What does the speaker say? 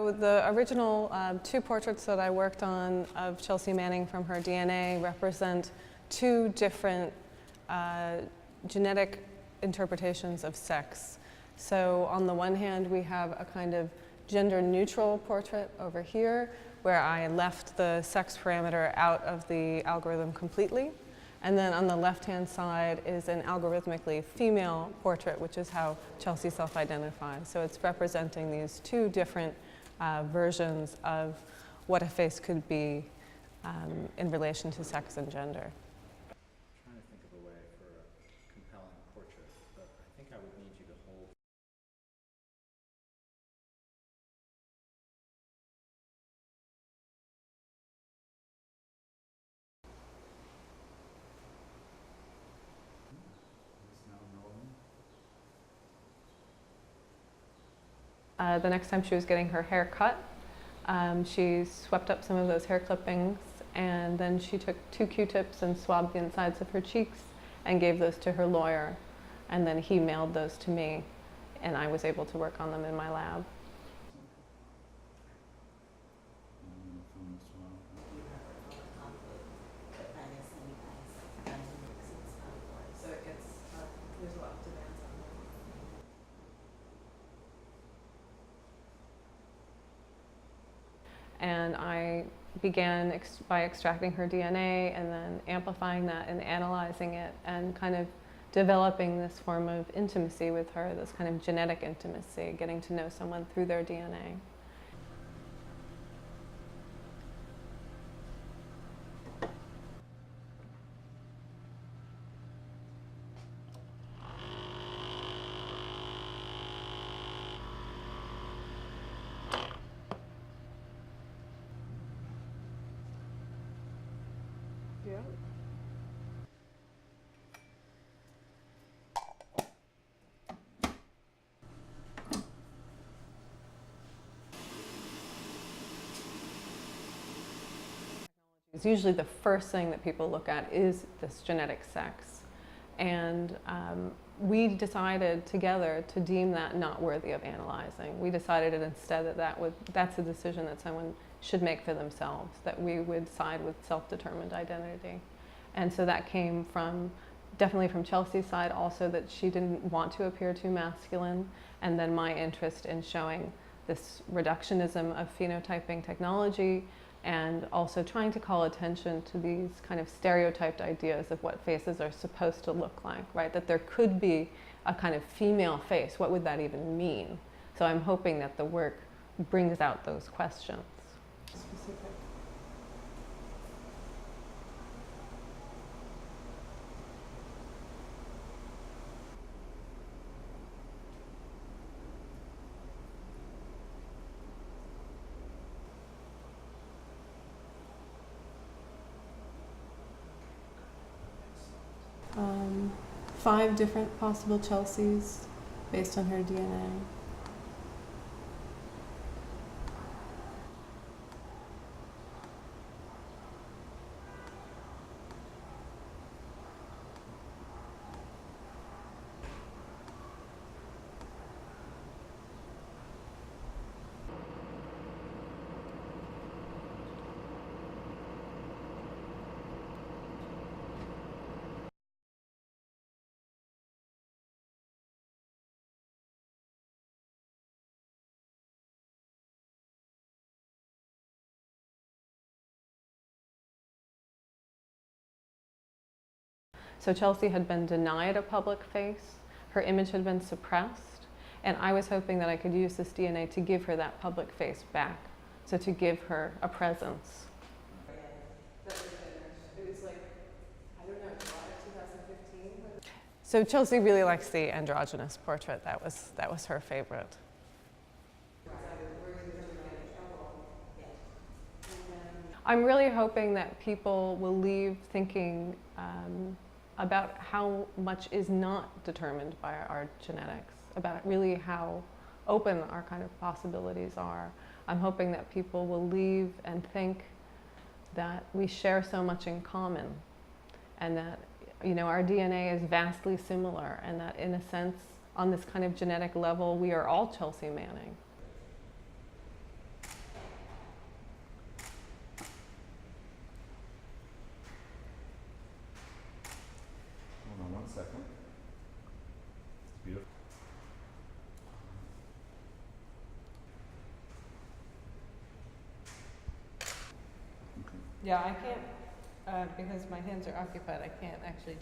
So the original two portraits that I worked on of Chelsea Manning from her DNA represent two different genetic interpretations of sex. So on the one hand, we have a kind of gender-neutral portrait over here, where I left the sex parameter out of the algorithm completely. And then on the left-hand side is an algorithmically female portrait, which is how Chelsea self-identifies. So it's representing these two different versions of what a face could be in relation to sex and gender. I'm trying to think of a way for a compelling portrait, but I think I would need you to hold. The next time she was getting her hair cut, she swept up some of those hair clippings, and then she took 2 Q-tips and swabbed the insides of her cheeks and gave those to her lawyer. And then he mailed those to me, and I was able to work on them in my lab. So it gets, there's a lot of demands on them. And I began by extracting her DNA and then amplifying that and analyzing it and kind of developing this form of intimacy with her, this kind of genetic intimacy, getting to know someone through their DNA. Yeah. Usually the first thing that people look at is this genetic sex. And we decided together to deem that not worthy of analyzing. We decided instead that that's a decision that someone should make for themselves, that we would side with self-determined identity. And so that came from, definitely from Chelsea's side also, that she didn't want to appear too masculine, and then my interest in showing this reductionism of phenotyping technology, and also trying to call attention to these kind of stereotyped ideas of what faces are supposed to look like, right? That there could be a kind of female face. What would that even mean? So I'm hoping that the work brings out those questions. Specific. Five different possible Chelseas based on her DNA. So Chelsea had been denied a public face, her image had been suppressed, and I was hoping that I could use this DNA to give her that public face back, so to give her a presence. It was like, I don't know, July of 2015? So Chelsea really likes the androgynous portrait. That was her favorite. I'm really hoping that people will leave thinking about how much is not determined by our genetics, about really how open our kind of possibilities are. I'm hoping that people will leave and think that we share so much in common, and that, you know, our DNA is vastly similar, and that in a sense, on this kind of genetic level, we are all Chelsea Manning. Yeah, I can't, because my hands are occupied, I can't actually.